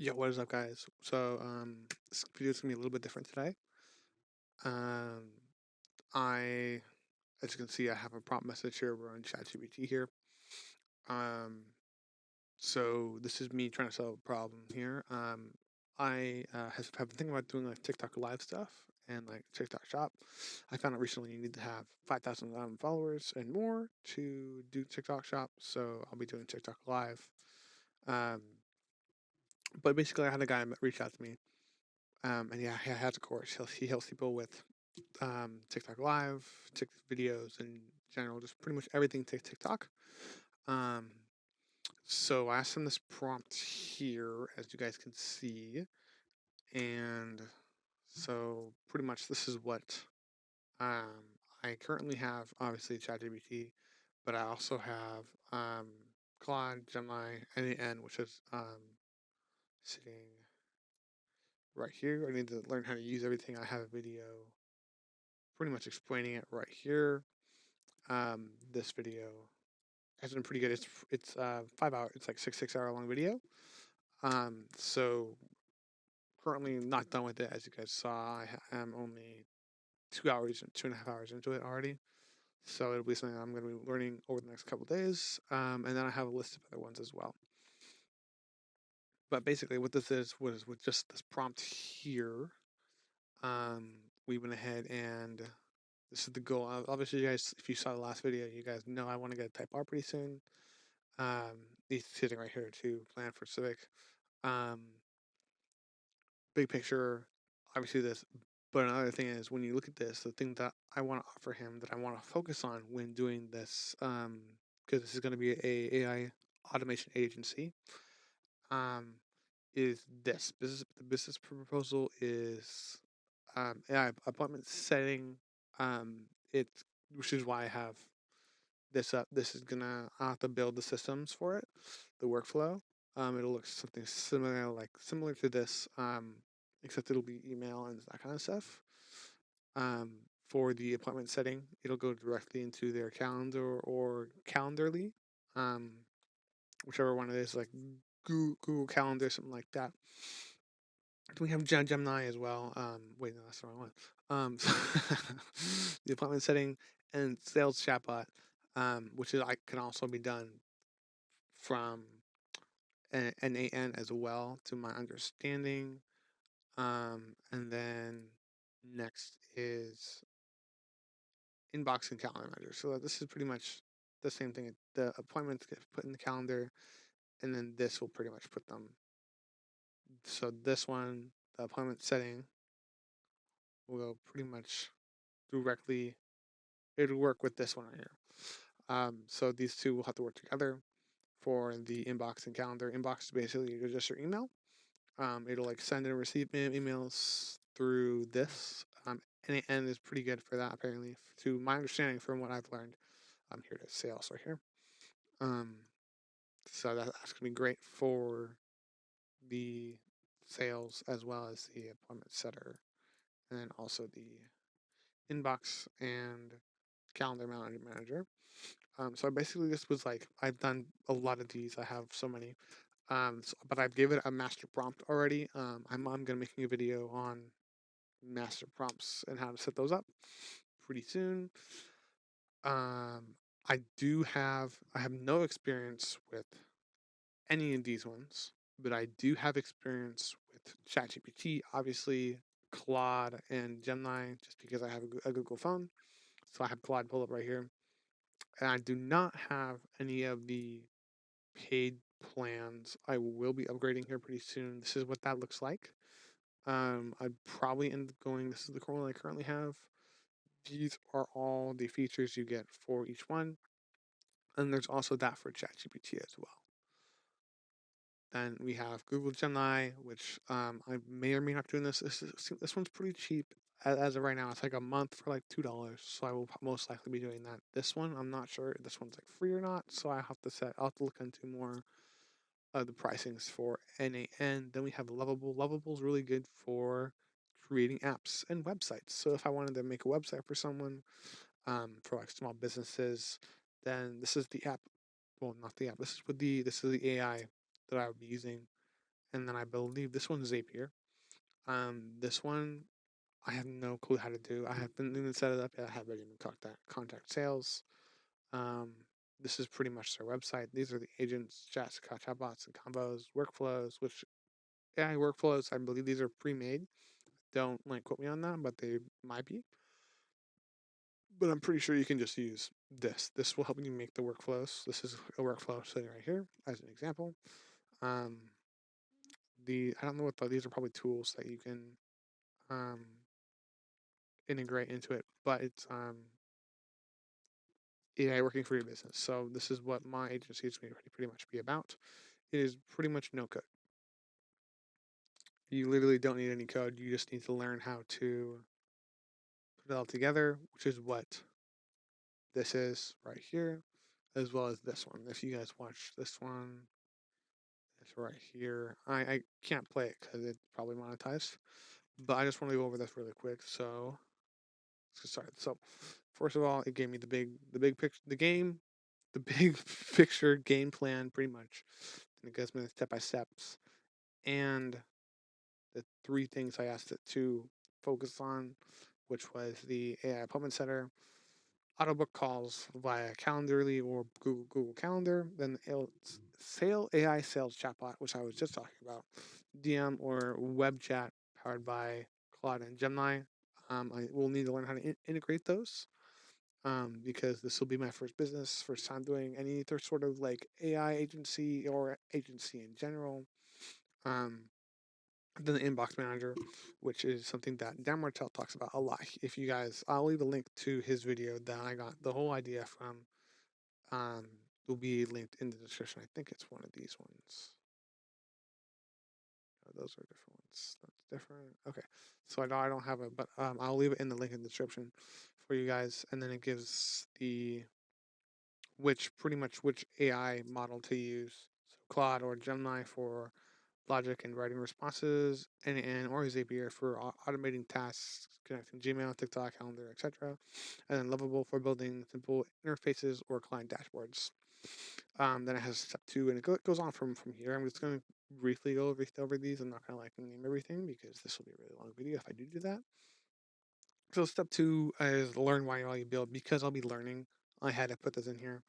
Yo, what is up, guys? This video is gonna be a little bit different today. Um, I, as you can see, I have a prompt message here. We're on ChatGPT here. Um, so this is me trying to solve a problem here. I have been thinking about doing like TikTok live stuff and like TikTok shop. I found out recently you need to have 5,000 followers and more to do TikTok shop. So I'll be doing TikTok live. Um, but basically, I had a guy reach out to me. And yeah, he has a course. He helps people with TikTok Live, TikTok videos, in general, just pretty much everything TikTok. Um, so I asked him this prompt here, as you guys can see, and so pretty much this is what um, I currently have. Obviously, ChatGPT, but I also have Claude, Gemini, and the N, which is sitting right here. I need to learn how to use everything. I have a video pretty much explaining it right here. This video has been pretty good. It's 5 hour. It's like six hour long video. So currently not done with it, as you guys saw. I am only 2 hours, 2.5 hours into it already. So it'll be something I'm going to be learning over the next couple days. And then I have a list of other ones as well. But basically, what this is was with just this prompt here. Um, we went ahead and this is the goal. Obviously, you guys, if you saw the last video, you guys know I want to get a Type R pretty soon. He's sitting right here too. Plan for Civic. Um, big picture, obviously this. But another thing is when you look at this, the thing that I want to offer him, that I want to focus on when doing this, because this is going to be a AI automation agency, um, is this. The business proposal is AI appointment setting. It's which is why I have this up. This is gonna I have to build the systems for it, the workflow. It'll look something similar to this, except it'll be email and that kind of stuff. Um, for the appointment setting, it'll go directly into their calendar or Calendarly, um, whichever one it is, like Google Calendar, something like that. We have Gemini as well. Wait, no, that's the wrong one. The appointment setting and sales chatbot, which is I can also be done from an AN as well, to my understanding. And then next is inbox and calendar manager. So this is pretty much the same thing. The appointments get put in the calendar, and then this will pretty much put them. So this one, the appointment setting, will go pretty much directly. It'll work with this one right here. So these two will have to work together for the inbox and calendar. Inbox is basically just your email. It'll like send and receive emails through this. And is pretty good for that apparently, to my understanding from what I've learned. I'm here to sales right here. Um, so that's gonna be great for the sales as well as the appointment setter, and then also the inbox and calendar manager. So basically, this was like I've done a lot of these. I have so many. But I've given it a master prompt already. I'm gonna making a video on master prompts and how to set those up pretty soon. Um, I have no experience with any of these ones, but I do have experience with ChatGPT, obviously Claude and Gemini, just because I have a Google phone. So I have Claude pulled up right here, and I do not have any of the paid plans. I will be upgrading here pretty soon. This is what that looks like. I'd probably end up going. This is the one I currently have. These are all the features you get for each one, and there's also that for ChatGPT as well. Then we have Google Gemini, which I may or may not doing this. This one's pretty cheap as of right now. It's like a month for like $2, so I will most likely be doing that. This one, I'm not sure this one's like free or not, so I'll have to look into more of the pricings for NAN. Then we have Lovable. Lovable's really good for creating apps and websites. So if I wanted to make a website for someone, for like small businesses, then this is the app. Well, not the app. This is the AI that I would be using, and then I believe this one's Zapier. This one I have no clue how to do. I haven't even set it up yet. I haven't even contact sales. Um, this is pretty much their website. These are the agents, chatbots, and combos, workflows. Which AI workflows, I believe these are pre-made. Don't like quote me on that, but they might be. But I'm pretty sure you can just use this. This will help you make the workflows. This is a workflow sitting right here as an example. Um, I don't know these are probably tools that you can um, integrate into it, but it's AI working for your business. So this is what my agency is going to pretty much be about. It is pretty much no code. You literally don't need any code. You just need to learn how to put it all together, which is what this is right here, as well as this one. If you guys watch this one, it's right here. I can't play it because it's probably monetized, but I just want to go over this really quick. So let's get started. So first of all, it gave me the big picture, the big picture game plan, pretty much. And it gives me the step by steps and the three things I asked it to focus on, which was the AI appointment setter, auto book calls via Calendarly or Google Calendar, then AI sales chatbot, which I was just talking about, DM or web chat powered by Claude and Gemini. I will need to learn how to integrate those because this will be my first business, first time doing any other sort of like AI agency or agency in general. Um, then the inbox manager, which is something that Dan Martell talks about a lot. If you guys, I'll leave a link to his video that I got the whole idea from. Um, will be linked in the description. I think it's one of these ones. Oh, those are different ones. That's different. Okay, so I don't have it, but I'll leave it in the link in the description for you guys, and then it gives the which AI model to use. So Claude or Gemini for logic and writing responses, and or Zapier for automating tasks, connecting Gmail, TikTok, Calendar, etc. And then Lovable for building simple interfaces or client dashboards. Then it has step two, and it goes on from here. I'm just going to briefly go over these. I'm not going to like name everything because this will be a really long video if I do that. So step two is learn while you build. Because I'll be learning, I had to put this in here.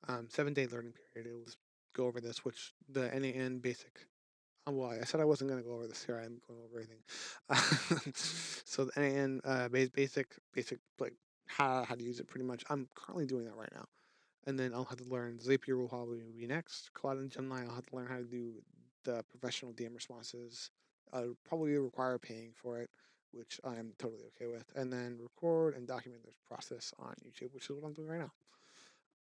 7-day learning period. It'll just go over this, which the NAN basic. Well, I said I wasn't going to go over this here. I'm going over everything. So the NAN basic like how to use it pretty much. I'm currently doing that right now. And then I'll have to learn Zapier will probably be next. Claude and Gemini, I'll have to learn how to do the professional DM responses. Probably require paying for it, which I am totally okay with. And then record and document this process on YouTube, which is what I'm doing right now.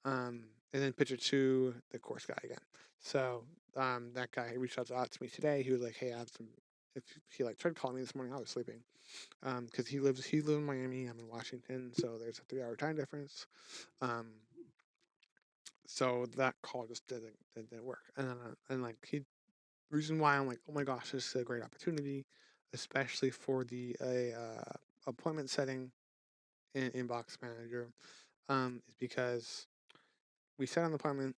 And then pitch it to the course guy again. So that guy reached out to me today. He was like, "Hey, I have some." If he like tried calling me this morning, I was sleeping. Because he lives in Miami. I'm in Washington, so there's a 3 hour time difference. Um, so that call just didn't work. And like reason why I'm like, oh my gosh, this is a great opportunity, especially for the appointment setting in Inbox Manager, is because we set an appointment.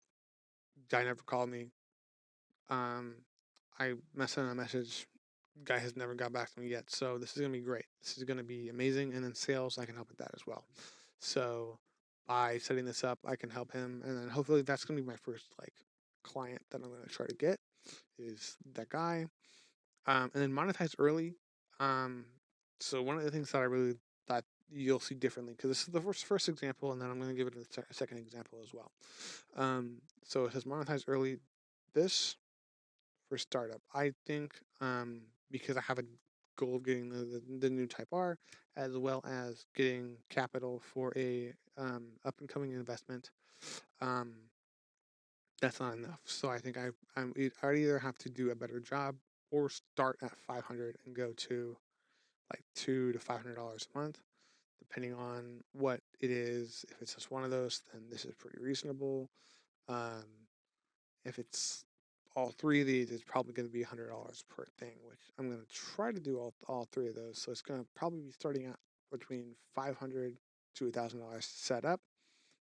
Guy never called me. Um, I sent a message. Guy has never got back to me yet. So this is gonna be great. This is gonna be amazing. And then sales, I can help with that as well. So by setting this up, I can help him, and then hopefully that's gonna be my first like client that I'm gonna try to get is that guy. And then monetize early. Um, so one of the things that I really thought you'll see differently because this is the first example, and then I'm gonna give it a second example as well. So it says monetize early. This for startup. I think because I have a goal of getting the new Type R, as well as getting capital for a up and coming investment. Um, that's not enough. So I think I either have to do a better job or start at 500 and go to like $200 to $500 a month, depending on what it is. If it's just one of those, then this is pretty reasonable. Um, if it's all three of these, it's probably going to be $100 per thing, which I'm going to try to do all three of those. So it's going to probably be starting at between $500 to $1,000 to set up,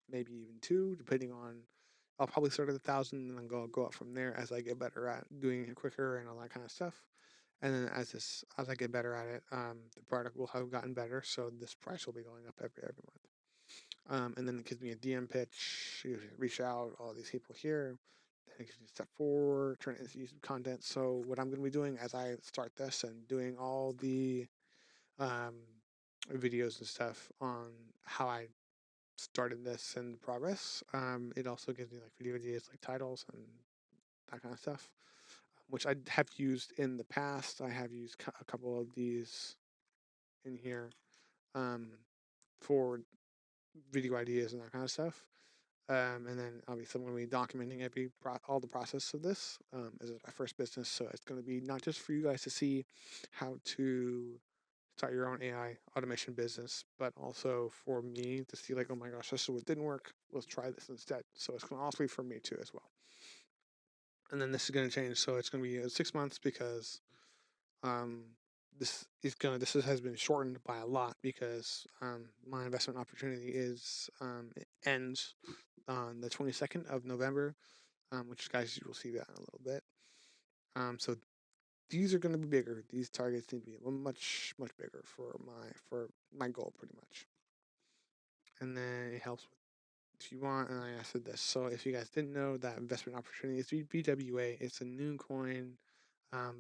maybe even two, depending on I'll probably start at 1,000 and then go up from there as I get better at doing it quicker and all that kind of stuff. And then as I get better at it, the product will have gotten better, so this price will be going up every month. And then it gives me a DM pitch. You reach out all these people here. Then it gives you step four, turn it into YouTube content. So what I'm going to be doing as I start this and doing all the um, videos and stuff on how I started this and the progress. It also gives me like video ideas, like titles and that kind of stuff, which I have used in the past. I have used a couple of these in here um, for video ideas and that kind of stuff. And then obviously I'm going to be documenting all the process of this as my first business. So it's going to be not just for you guys to see how to start your own AI automation business, but also for me to see like, oh my gosh, this is what didn't work. Let's try this instead. So it's going to also be for me too as well. And then this is going to change. So it's going to be 6 months because um, has been shortened by a lot because my investment opportunity it ends on the 22nd of November, which guys you will see that in a little bit. So these are going to be bigger. These targets need to be much bigger for my goal pretty much. And then it helps with if you want, and I said this. So if you guys didn't know, that investment opportunity is BWA. It's a new coin.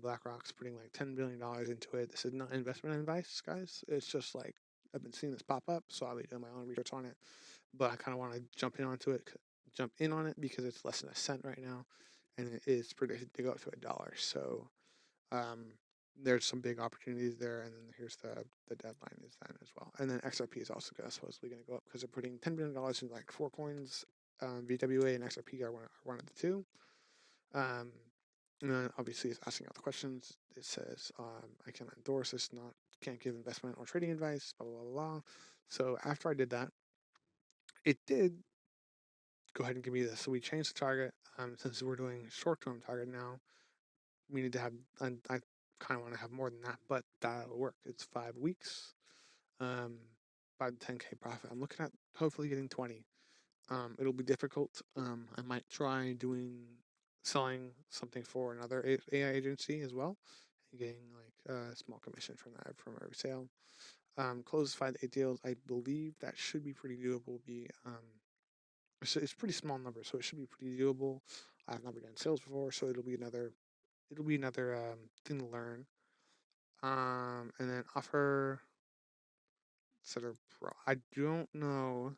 BlackRock's putting like $10 billion into it. This is not investment advice, guys. It's just like I've been seeing this pop up, so I'll be doing my own research on it. But I kind of want to jump in on it because it's less than a cent right now, and it is predicted to go up to $1. So um, there's some big opportunities there, and then here's the deadline is then as well. And then XRP is also supposedly going to go up because they're putting $10 billion in like 4 coins. VWA and XRP are one of the two. And then obviously it's asking all the questions. It says I can endorse this, not can't give investment or trading advice. Blah blah blah blah. So after I did that, it did go ahead and give me this. So we changed the target. Since we're doing short-term target now, we need to have. I kind of want to have more than that, but that'll work. It's 5 weeks. Um, about 10K profit. I'm looking at hopefully getting 20. It'll be difficult. I might try selling something for another AI agency as well, and getting like a small commission from that from every sale. Close 5 to 8 deals. I believe that should be pretty doable. It's pretty small number, so it should be pretty doable. I've never done sales before, so it'll be another thing to learn. And then offer Setter Pro. I don't know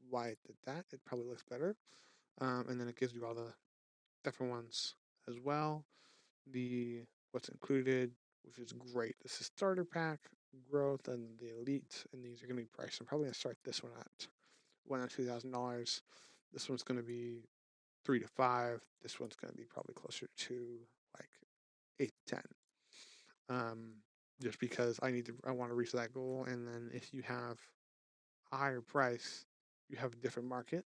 why it did that. It probably looks better. And then it gives you all the different ones as well. The what's included, which is great. This is starter pack, growth, and the elite, and these are going to be priced. I'm probably going to start this one at $1,000 to $2,000. This one's going to be 3 to 5. This one's going to be probably closer to like 8 to 10. Just because I want to reach that goal. And then if you have a higher price, you have a different market,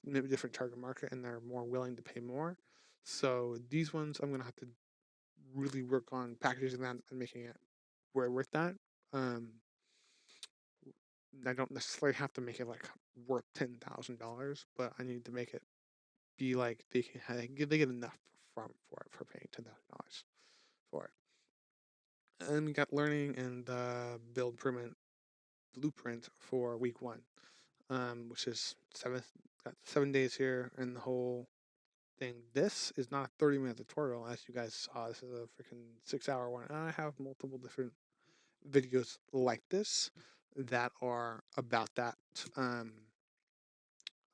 maybe different target market, and they're more willing to pay more. So these ones, I'm gonna have to really work on packaging that and making it worth that. Um, I don't necessarily have to make it like worth $10,000, but I need to make it be like they get enough for paying $10,000 for it. And we got learning and build permanent blueprint for week one, which is got 7 days here, and the whole thing. This is not a 30-minute tutorial, as you guys saw. This is a freaking 6-hour one. And I have multiple different videos like this that are um,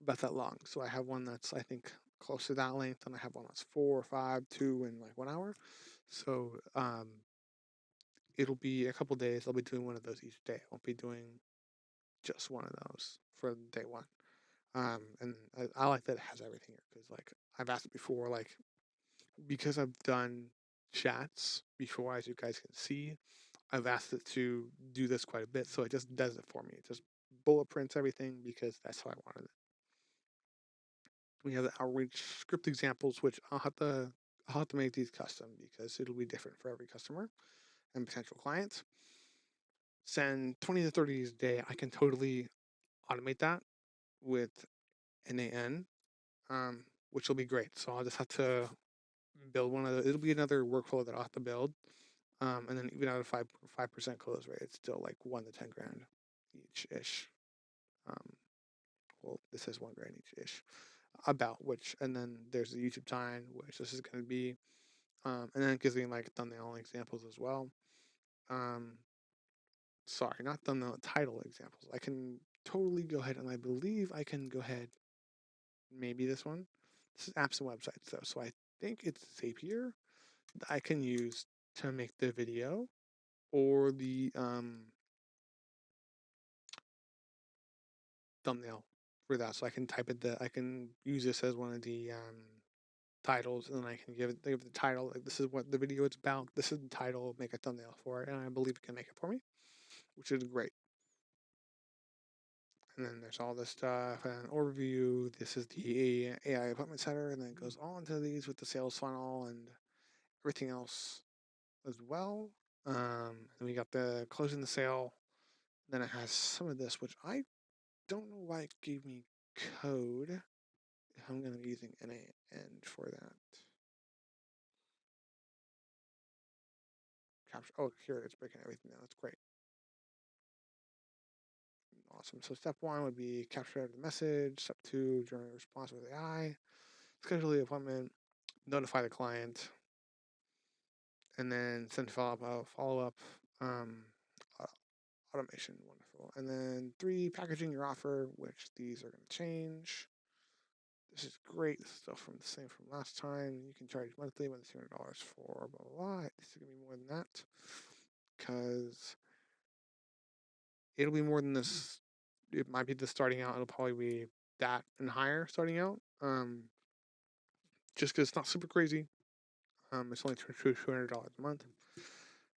about that long. So I have one that's I think close to that length, and I have one that's 4 or 5, 2, and like 1 hour. So it'll be a couple days. I'll be doing one of those each day. I won't be doing just one of those for day one. And I like that it has everything here because like I've asked before, like because I've done chats before, as you guys can see, I've asked it to do this quite a bit, so it just does it for me. It just bullet prints everything because that's how I wanted it. We have the outreach script examples, which I'll have to make these custom because it'll be different for every customer and potential client. Send 20 to 30 days a day. I can totally automate that with NAN. which will be great. So I'll just have to build one of those. It'll be another workflow that I'll have to build. And then even at a 5% close rate, it's still like 1 to 10 grand each ish. Um, well, this is 1 grand each ish, about which, and then there's the YouTube time, which this is going to be, and then it gives me like thumbnail examples as well. Um, sorry, not thumbnail title examples. I can totally go ahead, and I believe I can go ahead. Maybe this one. This is apps and websites though, so I think it's Zapier that I can use to make the video or the thumbnail for that. So I can type it. I can use this as one of the titles, and then I can give the title. Like, this is what the video is about. This is the title. Make a thumbnail for it, and I believe it can make it for me, which is great. And then there's all this stuff and overview. This is the AI appointment center, and then it goes on to these with the sales funnel and everything else as well. And we got the closing the sale. Then it has some of this, which I don't know why it gave me code. If I'm going to be using NaN for that. Capture. Oh, here it's breaking everything down. That's great. Awesome. So step 1 would be capture the message. Step 2, generate a response with AI. Schedule the appointment. Notify the client. And then send follow up. Automation. Wonderful. And then 3, packaging your offer, which these are going to change. This is great. This is still from the same from last time. You can charge monthly when it's $200 for blah, blah, blah. This is going to be more than that because it'll be more than this. It might be the starting out. It'll probably be that and higher starting out. Just because it's not super crazy. It's only $200 a month.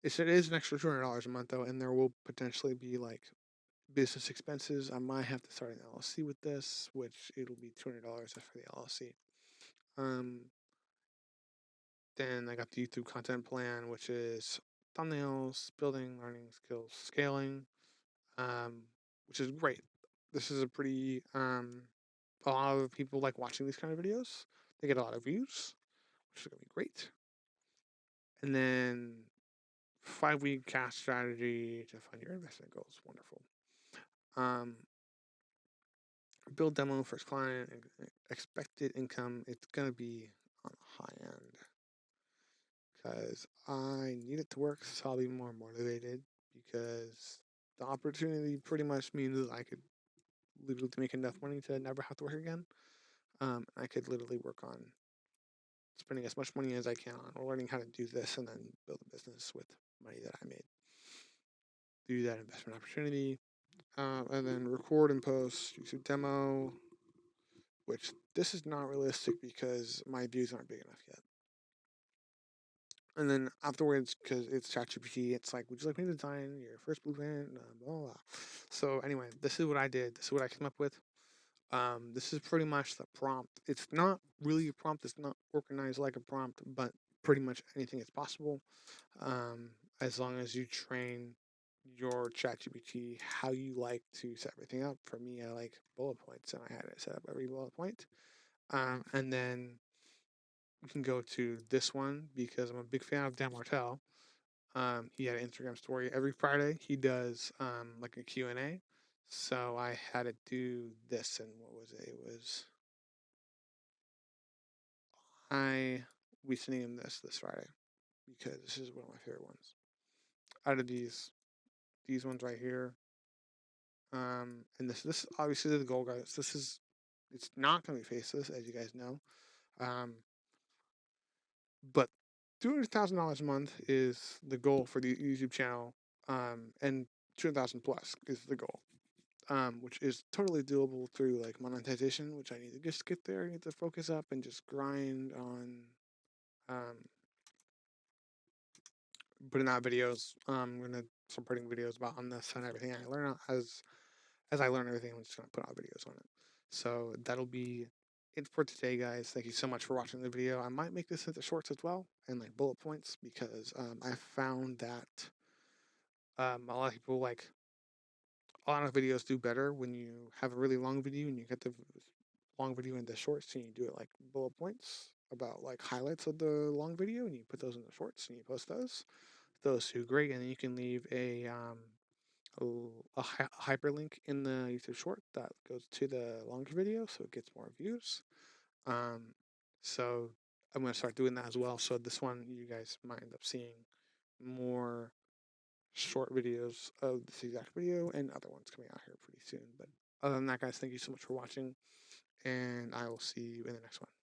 It is an extra $200 a month though, and there will potentially be like business expenses. I might have to start an LLC with this, which it'll be $200 for the LLC. Then I got the YouTube content plan, which is thumbnails, building, learning skills, scaling, which is great. This is a pretty a lot of people like watching these kind of videos. They get a lot of views, which is gonna be great. And then 5-week cash strategy to fund your investment goals. Wonderful. Build demo first client, expected income. It's gonna be on the high end because I need it to work, so I'll be more motivated because the opportunity pretty much means that I could literally make enough money to never have to work again. I could literally work on spending as much money as I can on learning how to do this and then build a business with money that I made. Do that investment opportunity, and then record and post YouTube demo, which this is not realistic because my views aren't big enough yet. And then afterwards, because it's ChatGPT, it's like, would you like me to design your first blueprint? Blah, blah, blah. So anyway, this is what I did. This is what I came up with. This is pretty much the prompt. It's not really a prompt. It's not organized like a prompt, but pretty much anything is possible, as long as you train your ChatGPT how you like to set everything up. For me, I like bullet points, and I had it set up every bullet point. And then you can go to this one because I'm a big fan of Dan Martell. He had an Instagram story every Friday. He does like a Q&A. So I had to do this, and what was it? It was we named this Friday because this is one of my favorite ones. Out of these ones right here, and this obviously the goal, guys. It's not gonna be faceless, as you guys know, but $200,000 a month is the goal for the YouTube channel, and 200,000 plus is the goal, which is totally doable through like monetization, which I need to just get there. I need to focus up and just grind on putting out videos. I'm gonna start putting videos about on this and everything I learn as I learn everything. I'm just gonna put out videos on it. So that'll be it for today, guys. Thank you so much for watching the video. I might make this into shorts as well and like bullet points because I found that a lot of people like a lot of videos do better when you have a really long video and you get the long video into shorts, and you do it like bullet points about like highlights of the long video, and you put those in the shorts and you post those. Those do great, and then you can leave a hyperlink in the YouTube short that goes to the longer video, so it gets more views. Um, so I'm gonna start doing that as well. So this one, you guys might end up seeing more short videos of this exact video and other ones coming out here pretty soon. But other than that, guys, thank you so much for watching, and I will see you in the next one.